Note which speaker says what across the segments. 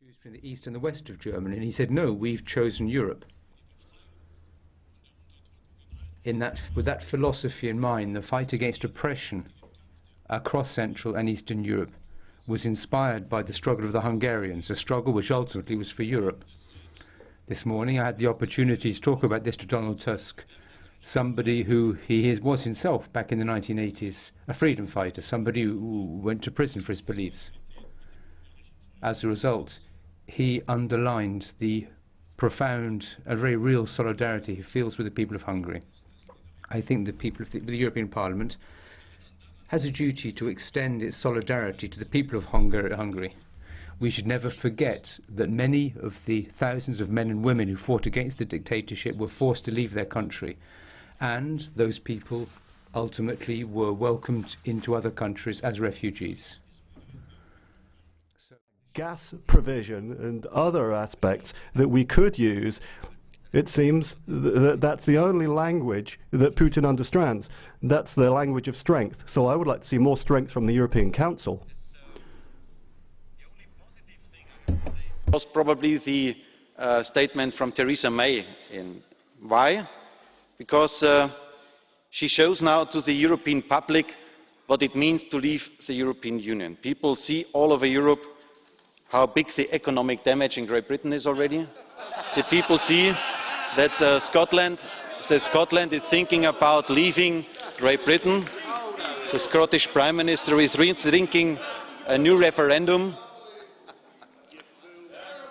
Speaker 1: Between the east and the west of Germany, and he said, no, we've chosen Europe. With that philosophy in mind, the fight against oppression across Central and Eastern Europe was inspired by the struggle of the Hungarians, a struggle which ultimately was for Europe. This morning I had the opportunity to talk about this to Donald Tusk, somebody who was himself back in the 1980s, a freedom fighter, somebody who went to prison for his beliefs. As a result, he underlined the profound, a very real solidarity he feels with the people of Hungary. I think the people of the European Parliament has a duty to extend its solidarity to the people of Hungary. We should never forget that many of the thousands of men and women who fought against the dictatorship were forced to leave their country, and those people ultimately were welcomed into other countries as refugees.
Speaker 2: Gas provision and other aspects that we could use, it seems that's the only language that Putin understands. That's the language of strength. So I would like to see more strength from the European Council.
Speaker 3: Was probably the statement from Theresa May. Why? Because she shows now to the European public what it means to leave the European Union. People see all over Europe how big the economic damage in Great Britain is already. The people see that Scotland is thinking about leaving Great Britain. The Scottish Prime Minister is rethinking a new referendum.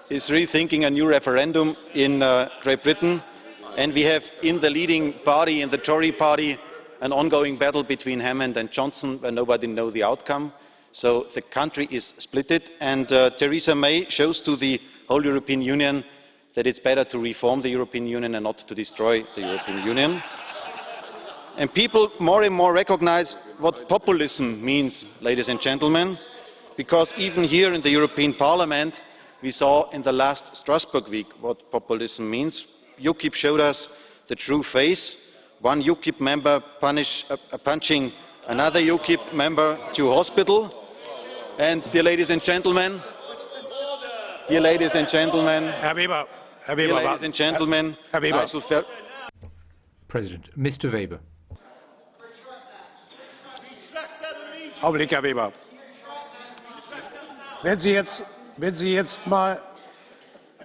Speaker 3: He's rethinking a new referendum in Great Britain. And we have in the leading party, in the Tory party, an ongoing battle between Hammond and Johnson where nobody knows the outcome. So the country is splitted, and Theresa May shows to the whole European Union that it's better to reform the European Union and not to destroy the European Union. And people more and more recognize what populism means, ladies and gentlemen, because even here in the European Parliament we saw in the last Strasbourg week what populism means. UKIP showed us the true face. One UKIP member punching another UKIP member to hospital. And dear ladies and gentlemen, Herr Weber, ladies and gentlemen,
Speaker 1: President, Mr. Weber.
Speaker 4: Augenblick, Herr Weber. Wenn Sie jetzt mal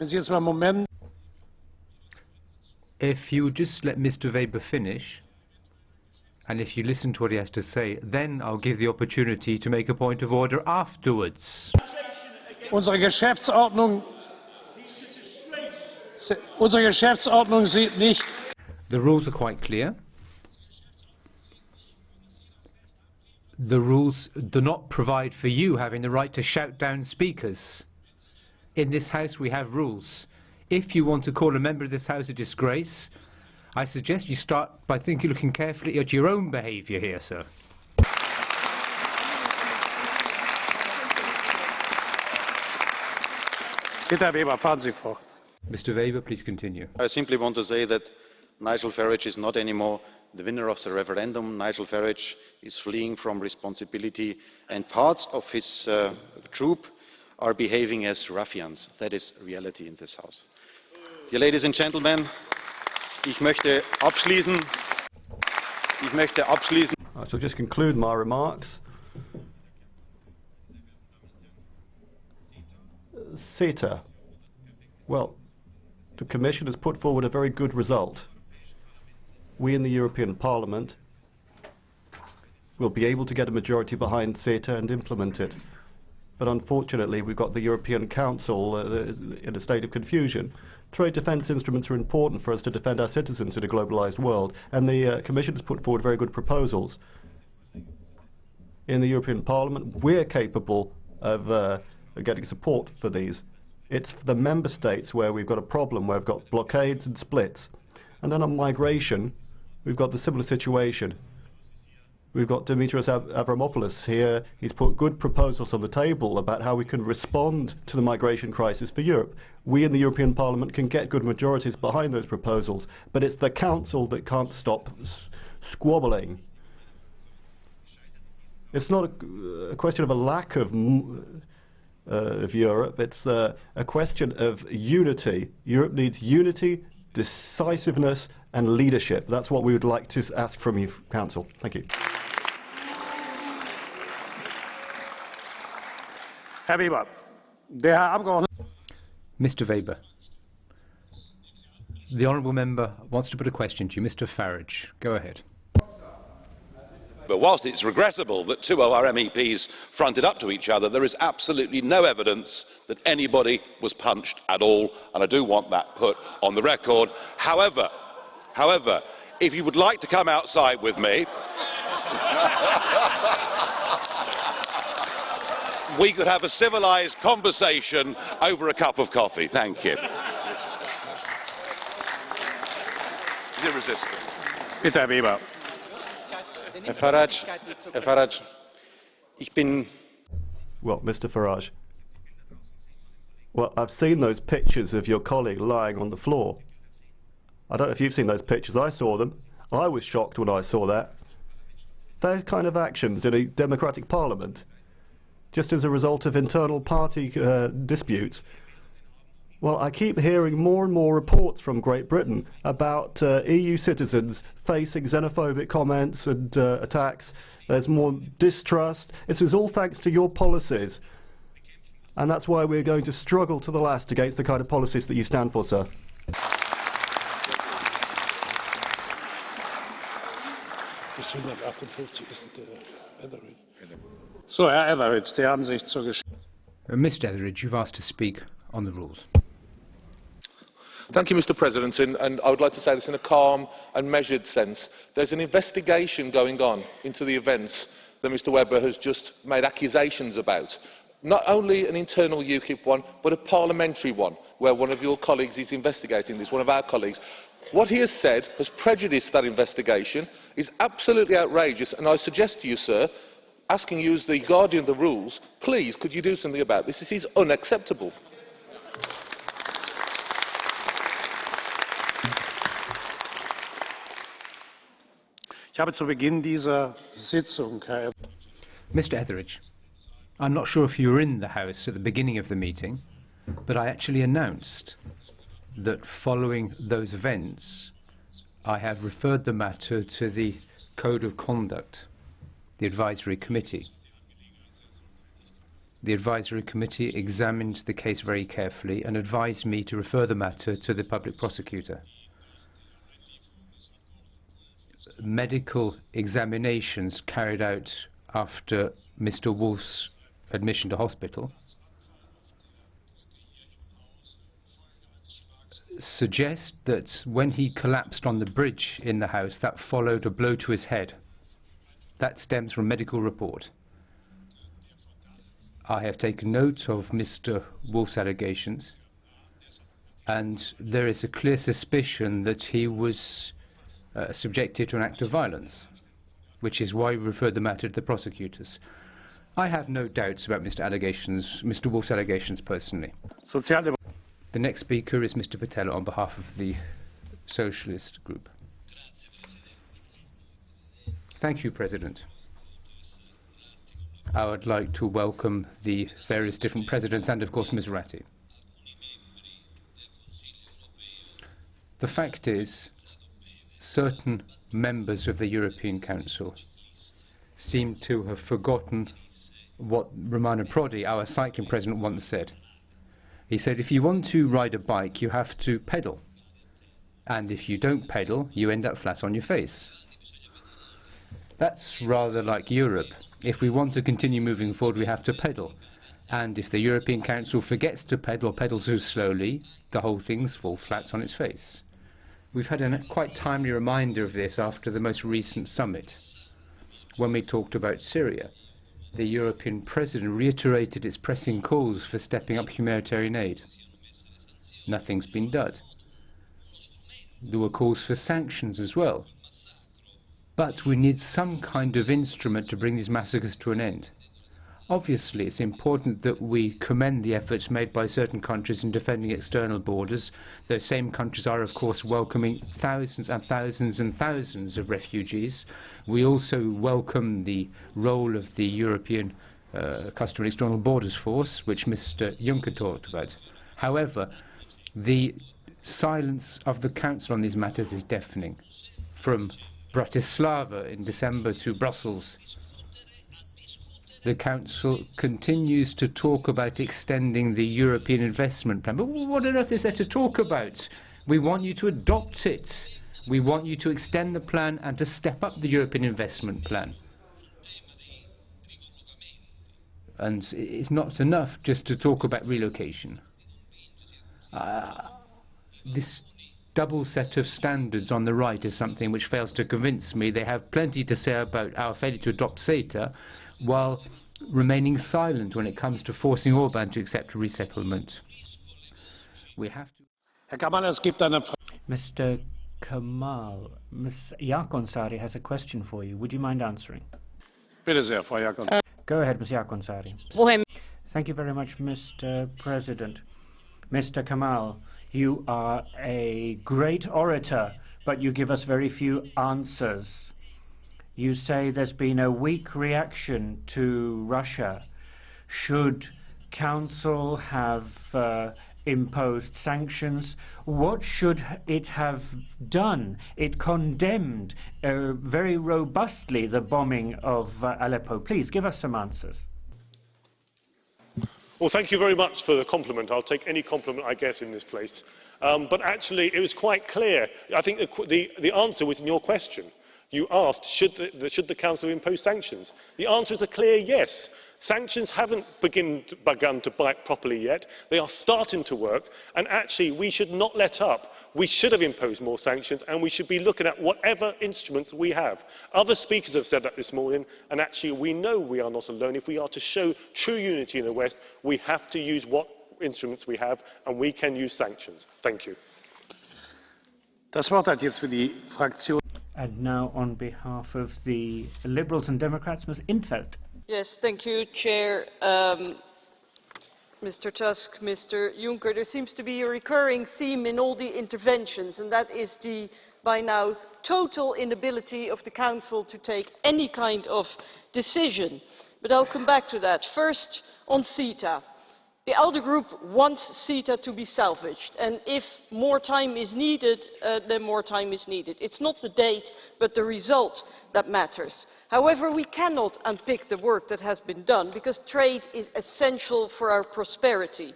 Speaker 4: einen Moment.
Speaker 1: If you just let Mr. Weber finish, and if you listen to what he has to say, then I'll give the opportunity to make a point of order afterwards.
Speaker 4: Unsere Geschäftsordnung sieht nicht.
Speaker 1: The rules are quite clear. The rules do not provide for you having the right to shout down speakers. In this House we have rules. If you want to call a member of this House a disgrace, I suggest you start by looking carefully at your own behaviour here, sir.
Speaker 4: Bitte, Weber, fahren Sie fort.
Speaker 1: Mr. Weber, please continue.
Speaker 3: I simply want to say that Nigel Farage is not anymore the winner of the referendum. Nigel Farage is fleeing from responsibility, and parts of his troop are behaving as ruffians. That is reality in this House. Dear ladies and gentlemen, ich möchte abschließen.
Speaker 2: I shall just conclude my remarks. CETA. Well, the Commission has put forward a very good result. We in the European Parliament will be able to get a majority behind CETA and implement it. But unfortunately, we've got the European Council in a state of confusion. Trade defence instruments are important for us to defend our citizens in a globalised world, and the Commission has put forward very good proposals. In the European Parliament, we're capable of getting support for these. It's the Member States where we've got a problem, where we've got blockades and splits. And then on migration, we've got the similar situation. We've got Dimitris Avramopoulos here. He's put good proposals on the table about how we can respond to the migration crisis for Europe. We in the European Parliament can get good majorities behind those proposals, but it's the Council that can't stop squabbling. It's not a question of a lack of of Europe. It's a question of unity. Europe needs unity, decisiveness and leadership. That's what we would like to ask from you, Council. Thank you.
Speaker 4: Herr Weber, der Herr Abgeordnete.
Speaker 1: Mr. Weber, the honourable member wants to put a question to you. Mr. Farage, go ahead.
Speaker 5: But whilst it's regrettable that two of our MEPs fronted up to each other, there is absolutely no evidence that anybody was punched at all, and I do want that put on the record. However, if you would like to come outside with me, we could have a civilised conversation over a cup of coffee. Thank you. It's irresistible.
Speaker 4: Bitte, Herr Weber.
Speaker 3: Herr Farage, ich bin...
Speaker 2: Well, Mr. Farage, well, I've seen those pictures of your colleague lying on the floor. I don't know if you've seen those pictures. I saw them. I was shocked when I saw that. Those kind of actions in a democratic parliament, just as a result of internal party disputes. Well, I keep hearing more and more reports from Great Britain about EU citizens facing xenophobic comments and attacks. There's more distrust. This is all thanks to your policies. And that's why we're going to struggle to the last against the kind of policies that you stand for, sir.
Speaker 4: So, Herr Etheridge, Sie haben sich zur
Speaker 1: Mr. Etheridge, you've asked to speak on the rules.
Speaker 6: Thank you, Mr. President, and I would like to say this in a calm and measured sense. There's an investigation going on into the events that Mr. Weber has just made accusations about. Not only an internal UKIP one, but a parliamentary one, where one of your colleagues is investigating this, one of our colleagues. What he has said has prejudiced that investigation, is absolutely outrageous, and I suggest to you, sir, asking you as the guardian of the rules, please, could you do something about this? This is unacceptable.
Speaker 4: Ich habe zu Beginn dieser Sitzung, Herr
Speaker 1: Mr. Etheridge, I'm not sure if you were in the House at the beginning of the meeting, but I actually announced that following those events, I have referred the matter to the Code of Conduct, the Advisory Committee. The Advisory Committee examined the case very carefully and advised me to refer the matter to the Public Prosecutor. Medical examinations carried out after Mr. Woolfe's admission to hospital suggest that when he collapsed on the bridge in the House, that followed a blow to his head. That stems from medical report. I have taken note of Mr. Woolfe's allegations, and there is a clear suspicion that he was subjected to an act of violence, which is why we referred the matter to the prosecutors. I have no doubts about Mr. Woolfe's allegations personally. The next speaker is Mr. Patel on behalf of the Socialist Group. Thank you, President. I would like to welcome the various different presidents and, of course, Ms. Ratti. The fact is, certain members of the European Council seem to have forgotten what Romano Prodi, our cycling president, once said. He said, if you want to ride a bike, you have to pedal. And if you don't pedal, you end up flat on your face. That's rather like Europe. If we want to continue moving forward, we have to pedal. And if the European Council forgets to pedal too slowly, the whole thing falls flat on its face. We've had a quite timely reminder of this after the most recent summit. When we talked about Syria, the European President reiterated its pressing calls for stepping up humanitarian aid. Nothing's been done. There were calls for sanctions as well. But we need some kind of instrument to bring these massacres to an end. Obviously, it's important that we commend the efforts made by certain countries in defending external borders. Those same countries are, of course, welcoming thousands and thousands and thousands of refugees. We also welcome the role of the European customary external borders force, which Mr. Juncker talked about. However, the silence of the Council on these matters is deafening. From Bratislava in December to Brussels, the Council continues to talk about extending the European Investment Plan. But what on earth is there to talk about? We want you to adopt it. We want you to extend the plan and to step up the European Investment Plan. And it's not enough just to talk about relocation. This double set of standards on the right is something which fails to convince me. They have plenty to say about our failure to adopt CETA, while remaining silent when it comes to forcing Orban to accept resettlement. We have to...
Speaker 4: Herr Kamal, es gibt eine...
Speaker 7: Mr. Kamal, Ms. Jaakonsaari has a question for you. Would you mind answering?
Speaker 4: Bitte sehr, Frau Jaakonsaari.
Speaker 7: Go ahead, Ms. Jaakonsaari. Thank you very much, Mr. President. Mr. Kamal, you are a great orator, but you give us very few answers. You say there's been a weak reaction to Russia. Should Council have imposed sanctions? What should it have done? It condemned very robustly the bombing of Aleppo. Please give us some answers.
Speaker 8: Well, thank you very much for the compliment. I'll take any compliment I get in this place. But actually, it was quite clear. I think the answer was in your question. You asked, should the Council impose sanctions? The answer is a clear yes. Sanctions haven't begun to bite properly yet. They are starting to work, and actually we should not let up. We should have imposed more sanctions, and we should be looking at whatever instruments we have. Other speakers have said that this morning, and actually we know we are not alone. If we are to show true unity in the West, we have to use what instruments we have, and we can use sanctions. Thank you.
Speaker 4: Das Wort hat jetzt für die Fraktion.
Speaker 7: And now on behalf of the Liberals and Democrats, Ms. Intveld.
Speaker 9: Yes, thank you, Chair. Mr. Tusk, Mr. Juncker, there seems to be a recurring theme in all the interventions, and that is the, by now, total inability of the Council to take any kind of decision. But I'll come back to that. First, on CETA. The ALDE Group wants CETA to be salvaged, and if more time is needed, then more time is needed. It's not the date, but the result that matters. However, we cannot unpick the work that has been done, because trade is essential for our prosperity.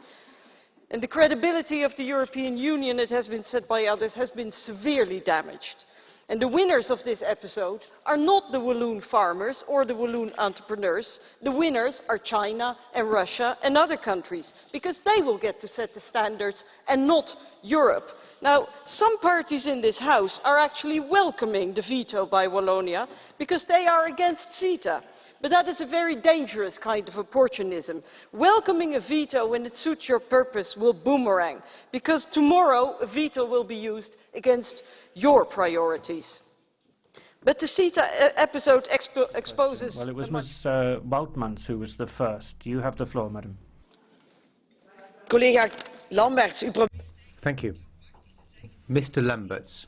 Speaker 9: And the credibility of the European Union, it has been said by others, has been severely damaged. And the winners of this episode are not the Walloon farmers or the Walloon entrepreneurs. The winners are China and Russia and other countries, because they will get to set the standards and not Europe. Now, some parties in this House are actually welcoming the veto by Wallonia because they are against CETA. But that is a very dangerous kind of opportunism. Welcoming a veto when it suits your purpose will boomerang, because tomorrow a veto will be used against your priorities. But the CETA episode exposes...
Speaker 7: Well, it was Ms. Woutmans who was the first. You have the floor, madam.
Speaker 1: Thank you. Mr. Lamberts,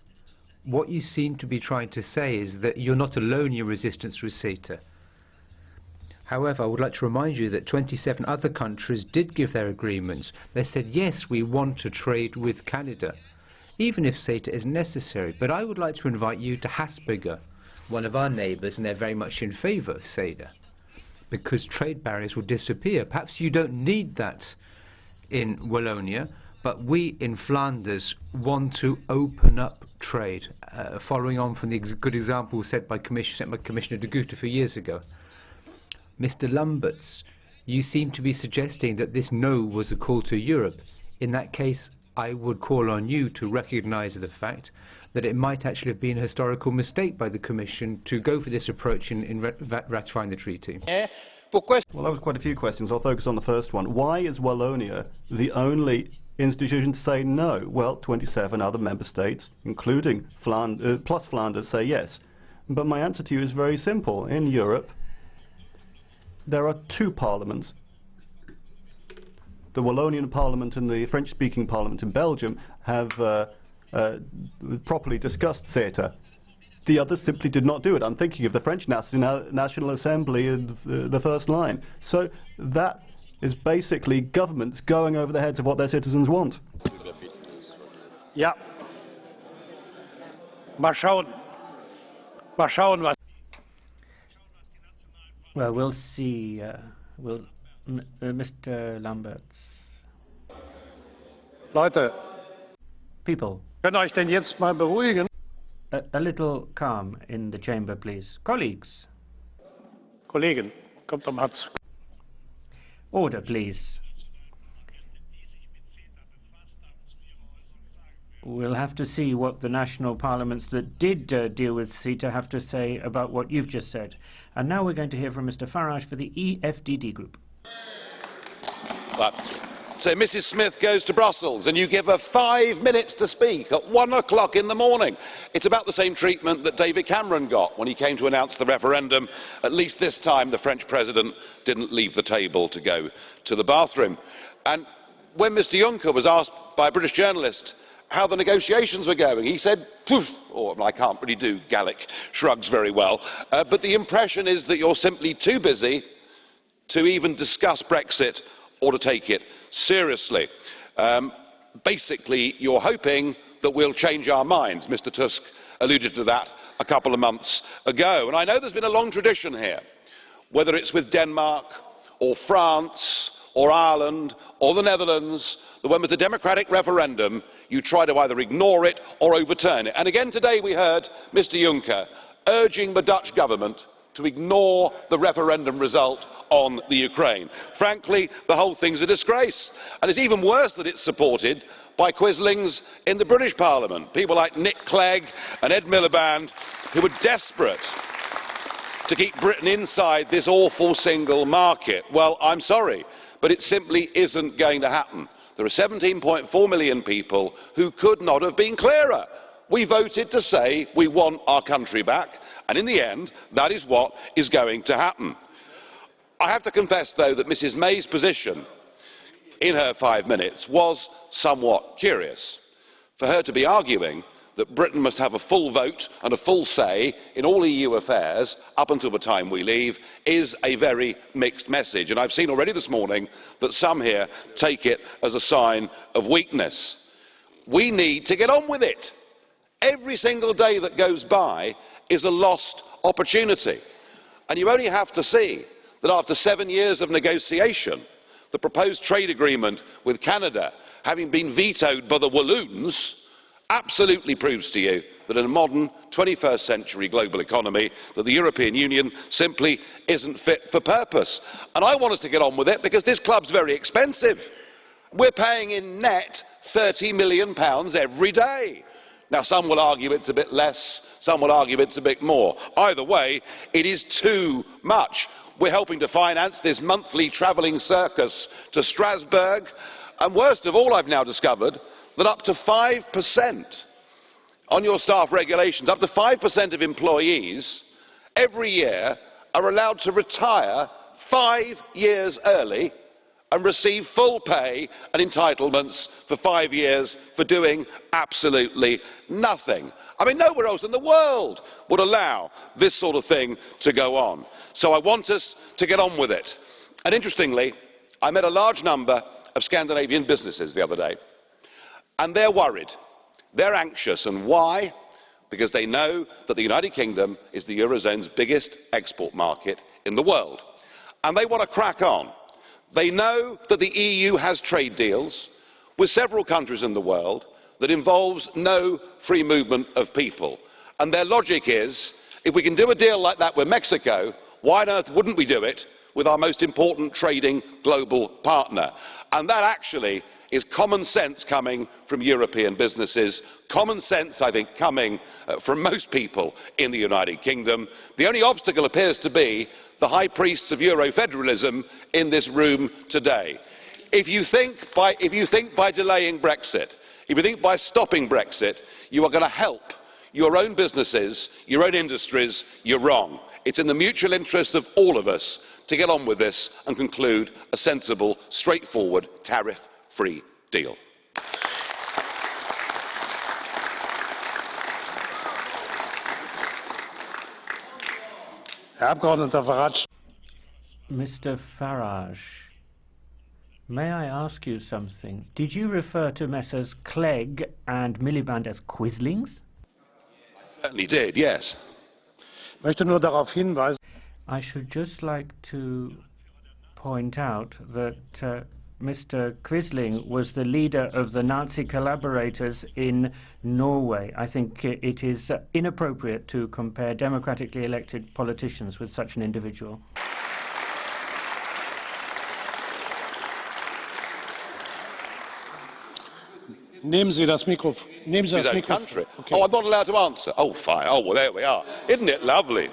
Speaker 1: what you seem to be trying to say is that you're not alone in your resistance to CETA. However, I would like to remind you that 27 other countries did give their agreements. They said, yes, we want to trade with Canada, even if CETA is necessary. But I would like to invite you to Hasberger, one of our neighbours, and they're very much in favour of CETA, because trade barriers will disappear. Perhaps you don't need that in Wallonia, but we in Flanders want to open up trade, following on from the good example set by Commissioner de Gucht a few years ago. Mr. Lamberts, you seem to be suggesting that this no was a call to Europe. In that case, I would call on you to recognise the fact that it might actually have been a historical mistake by the Commission to go for this approach in ratifying the treaty.
Speaker 2: Well, that was quite a few questions. I'll focus on the first one. Why is Wallonia the only institution to say no? Well, 27 other member states, including plus Flanders, say yes. But my answer to you is very simple. In Europe, there are two parliaments. The Wallonian Parliament and the French-speaking Parliament in Belgium have properly discussed CETA. The others simply did not do it. I'm thinking of the French National Assembly and the first line. So that is basically governments going over the heads of what their citizens want.
Speaker 4: Ja. Mal schauen, was.
Speaker 7: Well, we'll see. Mr. Lamberts.
Speaker 4: Leute,
Speaker 7: People,
Speaker 4: könnt ihr euch denn jetzt mal beruhigen?
Speaker 7: a little calm in the chamber, please. Colleagues,
Speaker 4: Kollegen, kommt doch mal zu.
Speaker 7: order, please. We'll have to see what the national parliaments that did deal with CETA have to say about what you've just said. And now we're going to hear from Mr. Farage for the EFDD group.
Speaker 5: So Mrs Smith goes to Brussels and you give her 5 minutes to speak at 1 o'clock in the morning. It's about the same treatment that David Cameron got when he came to announce the referendum. At least this time the French president didn't leave the table to go to the bathroom. And when Mr Juncker was asked by a British journalist how the negotiations were going, he said, poof, or I can't really do Gallic shrugs very well, but the impression is that you're simply too busy to even discuss Brexit or to take it seriously. Basically, you're hoping that we'll change our minds. Mr Tusk alluded to that a couple of months ago. And I know there's been a long tradition here, whether it's with Denmark or France or Ireland or the Netherlands, that when there's a democratic referendum, you try to either ignore it or overturn it. And again today we heard Mr Juncker urging the Dutch government to ignore the referendum result on the Ukraine. Frankly, the whole thing's a disgrace. And it's even worse that it's supported by quislings in the British Parliament, people like Nick Clegg and Ed Miliband, who are desperate to keep Britain inside this awful single market. Well, I'm sorry, but it simply isn't going to happen. There are 17.4 million people who could not have been clearer. We voted to say we want our country back, and in the end, that is what is going to happen. I have to confess, though, that Mrs May's position in her 5 minutes was somewhat curious. For her to be arguing that Britain must have a full vote and a full say in all EU affairs up until the time we leave is a very mixed message. And I've seen already this morning that some here take it as a sign of weakness. We need to get on with it. Every single day that goes by is a lost opportunity. And you only have to see that after 7 years of negotiation, the proposed trade agreement with Canada, having been vetoed by the Walloons, absolutely proves to you that in a modern 21st century global economy that the European Union simply isn't fit for purpose. And I want us to get on with it because this club's very expensive. We're paying in net £30 million every day. Now, some will argue it's a bit less, some will argue it's a bit more. Either way, it is too much. We're helping to finance this monthly travelling circus to Strasbourg, and worst of all, I've now discovered that up to 5% on your staff regulations, up to 5% of employees every year are allowed to retire 5 years early and receive full pay and entitlements for 5 years for doing absolutely nothing. I mean, nowhere else in the world would allow this sort of thing to go on. So I want us to get on with it. And interestingly, I met a large number of Scandinavian businesses the other day. And they're worried, they're anxious, and why? Because they know that the United Kingdom is the Eurozone's biggest export market in the world. And they want to crack on. They know that the EU has trade deals with several countries in the world that involves no free movement of people. And their logic is, if we can do a deal like that with Mexico, why on earth wouldn't we do it with our most important trading global partner? And that actually is common sense coming from European businesses, common sense, I think, coming from most people in the United Kingdom. The only obstacle appears to be the high priests of Eurofederalism in this room today. If you think by delaying Brexit, if you think by stopping Brexit, you are going to help your own businesses, your own industries, you're wrong. It's in the mutual interest of all of us to get on with this and conclude a sensible, straightforward, tariff-free deal.
Speaker 4: Herr Abgeordneter Farage.
Speaker 7: Mr. Farage, may I ask you something? Did you refer to Messrs. Clegg and Miliband as quislings?
Speaker 5: Certainly did, yes.
Speaker 4: Ich möchte nur darauf hinweisen.
Speaker 7: I should just like to point out that Mr. Quisling was the leader of the Nazi collaborators in Norway. I think it is inappropriate to compare democratically elected politicians with such an individual.
Speaker 4: Nehmen Sie das Mikrofon. Nehmen Sie das
Speaker 5: His own
Speaker 4: Mikrofon.
Speaker 5: country.
Speaker 4: Okay.
Speaker 5: Oh, I'm not allowed to answer. Oh, fine. Oh, well, there we are. Isn't it lovely?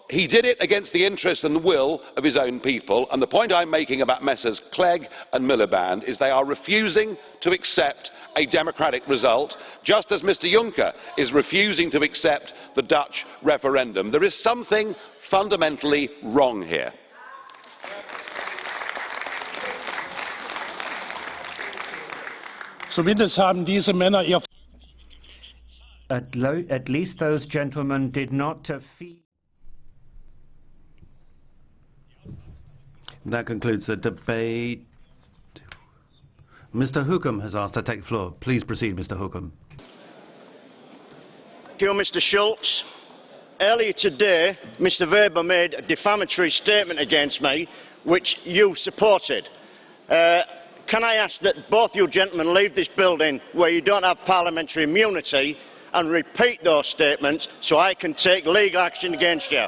Speaker 5: He did it against the interest and the will of his own people, and the point I'm making about Messrs. Clegg and Miliband is they are refusing to accept a democratic result, just as Mr. Juncker is refusing to accept the Dutch referendum. There is something fundamentally wrong here.
Speaker 4: Zumindest haben diese Männer ihr...
Speaker 7: At least those gentlemen did not feed...
Speaker 10: That concludes the debate. Mr. Hookham has asked to take the floor. Please proceed, Mr. Hookham.
Speaker 11: Thank you, Mr. Schulz. Earlier today, Mr. Weber made a defamatory statement against me, which you supported. Can I ask that both you gentlemen leave this building where you don't have parliamentary immunity and repeat those statements so I can take legal action against you?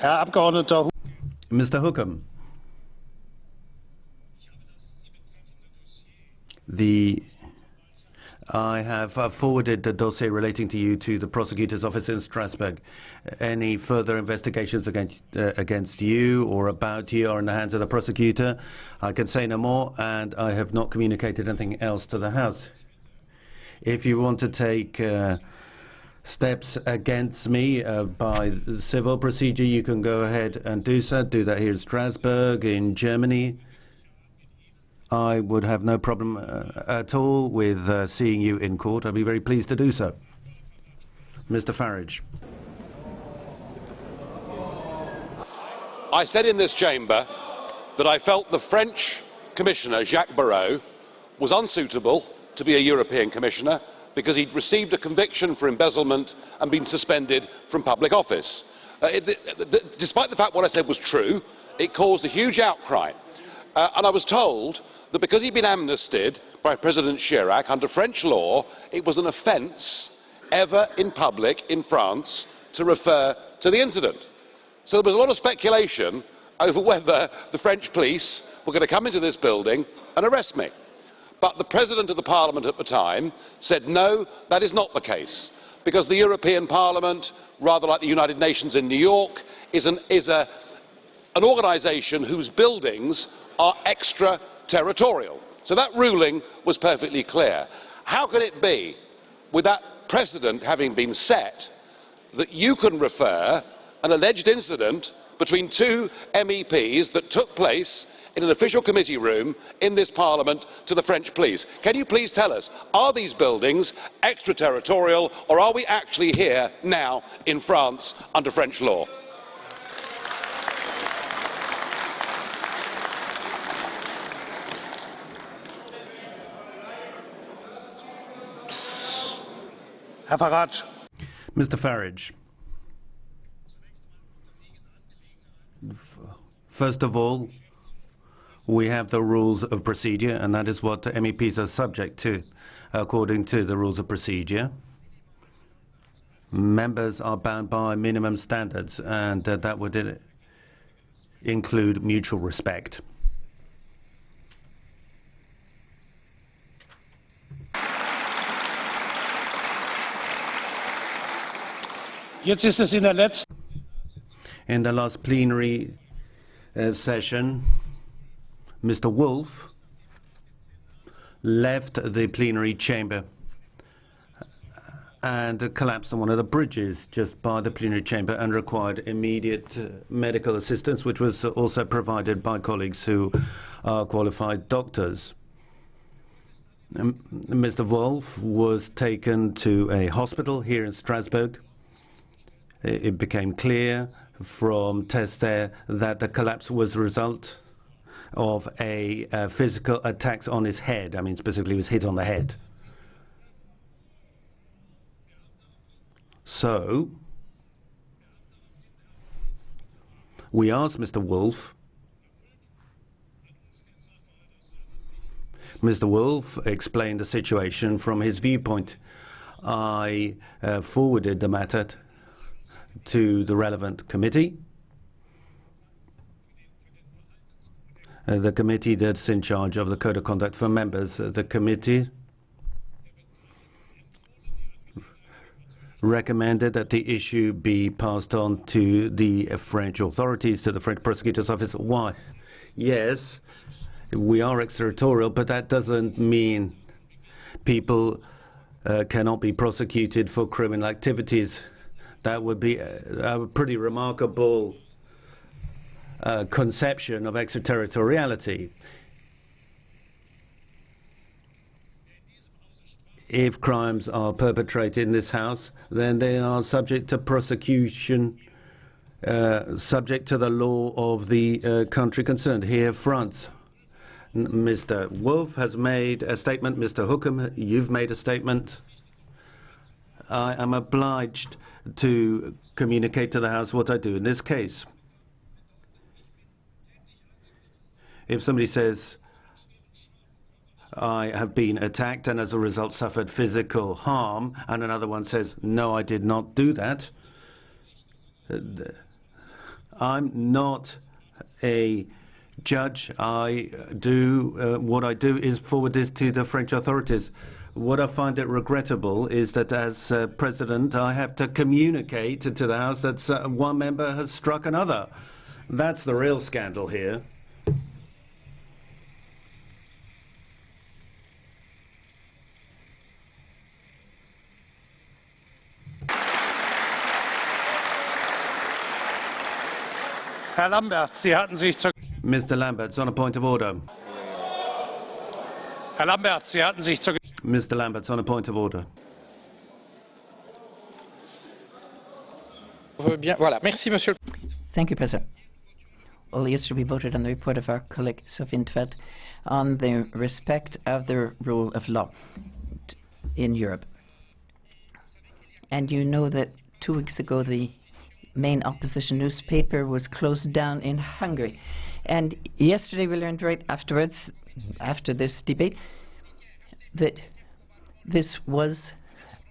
Speaker 4: Herr Abgeordneter
Speaker 10: Mr. Hookham, I have forwarded the dossier relating to you to the prosecutor's office in Strasbourg. Any further investigations against you or about you are in the hands of the prosecutor. I can say no more, and I have not communicated anything else to the House. If you want to take steps against me by civil procedure, you can go ahead and do so. Do that here in Strasbourg, in Germany. I would have no problem at all with seeing you in court. I'd be very pleased to do so. Mr. Farage.
Speaker 5: I said in this chamber that I felt the French Commissioner, Jacques Barrot, was unsuitable to be a European Commissioner because he'd received a conviction for embezzlement and been suspended from public office. Despite the fact what I said was true, it caused a huge outcry. And I was told that because he'd been amnestied by President Chirac under French law, it was an offence ever in public in France to refer to the incident. So there was a lot of speculation over whether the French police were going to come into this building and arrest me. But the President of the Parliament at the time said, no, that is not the case, because the European Parliament, rather like the United Nations in New York, is an organisation whose buildings are extraterritorial. So that ruling was perfectly clear. How can it be, with that precedent having been set, that you can refer an alleged incident between two MEPs that took place in an official committee room in this Parliament to the French police? Can you please tell us, are these buildings extraterritorial, or are we actually here now in France under French law?
Speaker 4: Herr Farage.
Speaker 10: Mr. Farage. First of all, we have the rules of procedure, and that is what MEPs are subject to according to the rules of procedure. Members are bound by minimum standards, and that would include mutual respect.
Speaker 4: Jetzt ist es in der letzten...
Speaker 10: In the last plenary session, Mr. Woolfe left the plenary chamber and collapsed on one of the bridges just by the plenary chamber and required immediate medical assistance, which was also provided by colleagues who are qualified doctors. Mr. Woolfe was taken to a hospital here in Strasbourg. It became clear from tests there that the collapse was a result of a physical attack on his head. I mean, specifically, he was hit on the head. So, we asked Mr. Woolfe. Mr. Woolfe explained the situation from his viewpoint. I forwarded the matter to the relevant committee. The committee that's in charge of the code of conduct for members. The committee recommended that the issue be passed on to the French authorities, to the French prosecutor's office. Why? Yes, we are extraterritorial, but that doesn't mean people cannot be prosecuted for criminal activities. That would be a pretty remarkable conception of extraterritoriality. If crimes are perpetrated in this House, then they are subject to prosecution, subject to the law of the country concerned. Here, France. Mr. Woolfe has made a statement. Mr. Hookham, you've made a statement. I am obliged to communicate to the House what I do in this case. If somebody says, I have been attacked and as a result suffered physical harm, and another one says, no, I did not do that, I'm not a judge. What I do is forward this to the French authorities. What I find it regrettable is that as President I have to communicate to the House that one member has struck another. That's the real scandal here.
Speaker 4: Herr Lambert, Sie hatten sich zur
Speaker 10: Mr. Lamberts, on a point of order.
Speaker 4: Herr Lambert, Sie hatten sich zur
Speaker 10: Mr. Lamberts, on a point of order.
Speaker 12: Thank you, President. Well, yesterday we voted on the report of our colleague Sophie Intveld on the respect of the rule of law in Europe. And you know that 2 weeks ago the main opposition newspaper was closed down in Hungary. And yesterday we learned right afterwards, after this debate, that this was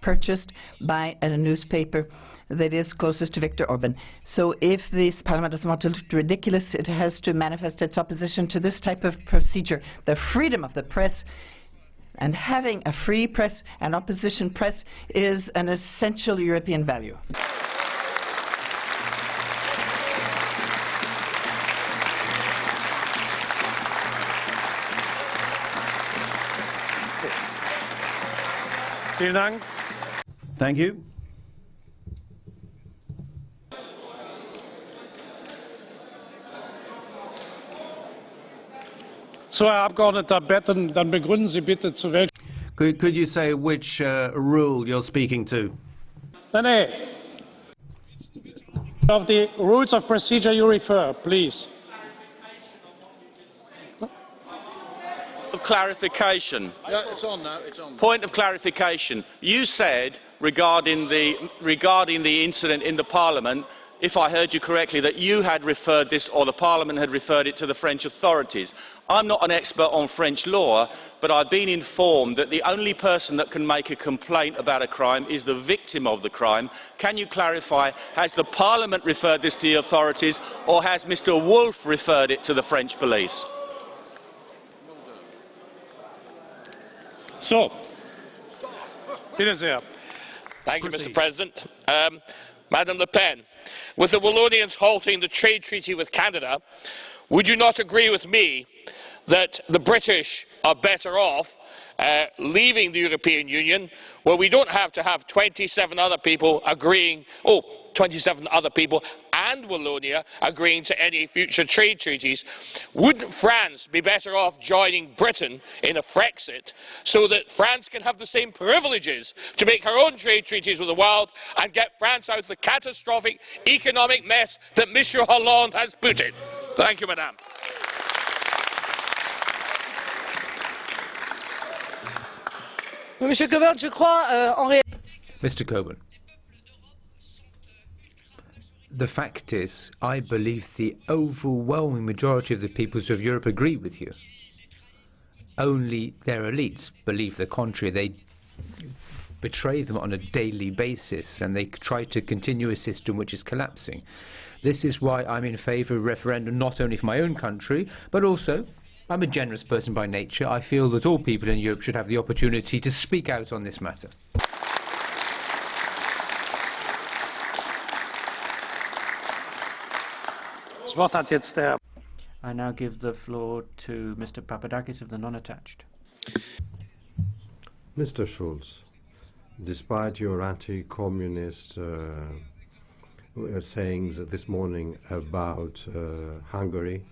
Speaker 12: purchased by a newspaper that is closest to Viktor Orban. So if this Parliament doesn't want to look ridiculous, it has to manifest its opposition to this type of procedure. The freedom of the press and having a free press and opposition press is an essential European value.
Speaker 4: Vielen Dank.
Speaker 10: Thank you.
Speaker 4: So, Herr Abgeordneter Betten, dann begründen Sie bitte zu welchem.
Speaker 10: Could you say which rule you're speaking to?
Speaker 4: No. Of the rules of procedure you refer, please.
Speaker 13: Of clarification.
Speaker 14: Yeah, it's on now. It's on.
Speaker 13: Point of clarification. You said regarding the incident in the Parliament, if I heard you correctly, that you had referred this, or the Parliament had referred it to the French authorities. I'm not an expert on French law, but I've been informed that the only person that can make a complaint about a crime is the victim of the crime. Can you clarify, has the Parliament referred this to the authorities, or has Mr. Woolfe referred it to the French police?
Speaker 4: So, bitte sehr.
Speaker 15: Thank you, Mr. President. Madam Le Pen, with the Wallonians halting the trade treaty with Canada, would you not agree with me that the British are better off leaving the European Union, where we don't have to have 27 other people agreeing, 27 other people and Wallonia agreeing to any future trade treaties, wouldn't France be better off joining Britain in a Frexit so that France can have the same privileges to make her own trade treaties with the world and get France out of the catastrophic economic mess that Monsieur Hollande has put in? Thank you, Madame.
Speaker 9: Monsieur Coburn, je crois en réalité.
Speaker 1: Mr. Coburn, the fact is, I believe the overwhelming majority of the peoples of Europe agree with you. Only their elites believe the contrary. They betray them on a daily basis, and they try to continue a system which is collapsing. This is why I'm in favour of a referendum, not only for my own country, but also, I'm a generous person by nature. I feel that all people in Europe should have the opportunity to speak out on this matter.
Speaker 7: I now give the floor to Mr. Papadakis of the non-attached.
Speaker 14: Mr. Schulz, despite your anti-communist sayings this morning about Hungary,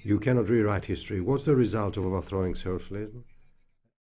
Speaker 14: you cannot rewrite history. What's the result of overthrowing socialism?